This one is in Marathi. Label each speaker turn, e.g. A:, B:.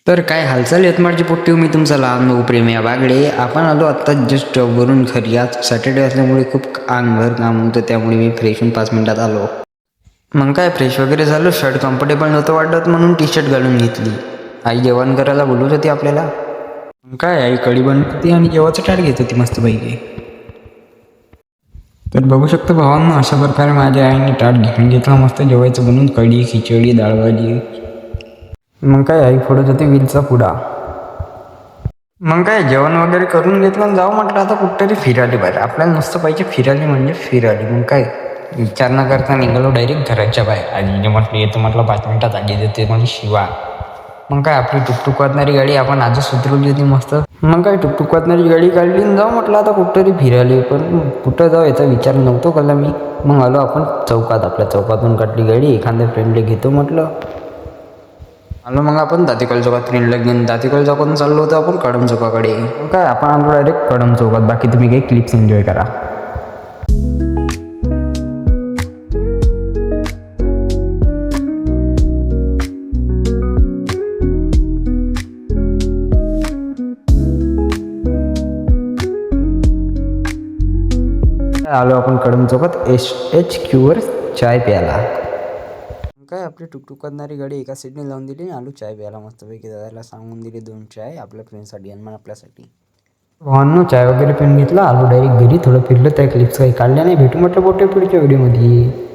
A: तर काय हालचाल यवतमाळची पोट्टी, मी तुमचा लहान भाऊ प्रेम या बागडे. आपण आलो आत्ता जस्ट जॉबवरून घरी. आज सॅटर्डे असल्यामुळे खूप अंगभर काम होतं, त्यामुळे मी फ्रेश होऊन 5 मिनिटात आलो. मग काय फ्रेश वगैरे झालं, शर्ट कम्फर्टेबल नव्हतं वाटत म्हणून टी शर्ट घालून घेतली. आई जेवण करायला बोलवत होती आपल्याला. मग काय आई कढी बनवत होती आणि जेवाचं ताट घेत होती मस्तपैकी. तर बघू शकतो भावांनो, अशा प्रकारे माझ्या आईने ताट घेऊन घेतला मस्त जेवायचं बनवून. कढी, खिचडी, डाळ भाजी. मग काय आई फोडत होती विलचा पुडा. मग काय जेवण वगैरे करून घेतलं आणि जाऊ म्हटलं आता कुठतरी फिरायला बाहेर. आपल्याला नुसतं पाहिजे फिरायला म्हणजे फिरायला. मग काय विचार न करता निघालो डायरेक्ट घराच्या बाहेर. आजीने म्हटलं येतो, म्हटलं 5 मिनिटात आजी देते म्हणजे शिवा. मग काय आपली टुकटुक वाजणारी गाडी आपण आजच उतरवली होती मस्त. मग काय टुकटुक वाजणारी गाडी काढली आणि जाऊ म्हटलं आता कुठतरी फिरायला. पण कुठं जाऊ याचा विचार नव्हतो केला मी. मग आलो आपण चौकात. आपल्या चौकातून काढली गाडी, एखाद्या फ्रेंडला घेतो म्हटलं. आलो मग आपण दातेकॉल चौकात फ्रेंडला घेऊन दातेकॉल चौकातून चाललो होतो आपण कळम चौकाकडे. काय आपण आलो डायरेक्ट कळम चौकात. बाकी तुम्ही काही क्लिप्स एन्जॉय करा. आलो आपण कळम चौकात HQ वर चाय प्यायला. काय आपली टुकटुक करणारी गाडी एका सीटने लावून दिली आणि आलो चाय प्यायला मस्तपैकी. दादाला सांगून दिले 2 चाय आपल्या फ्रेंडसाठी आणि मग आपल्यासाठी. भावांनो चाय वगैरे पिऊन घेतला, आलो डायरेक्ट घरी. थोडं फिरलं, त्या क्लिप्स काही काढल्या नाही. भेटू म्हटलं पुढच्या व्हिडिओमध्ये.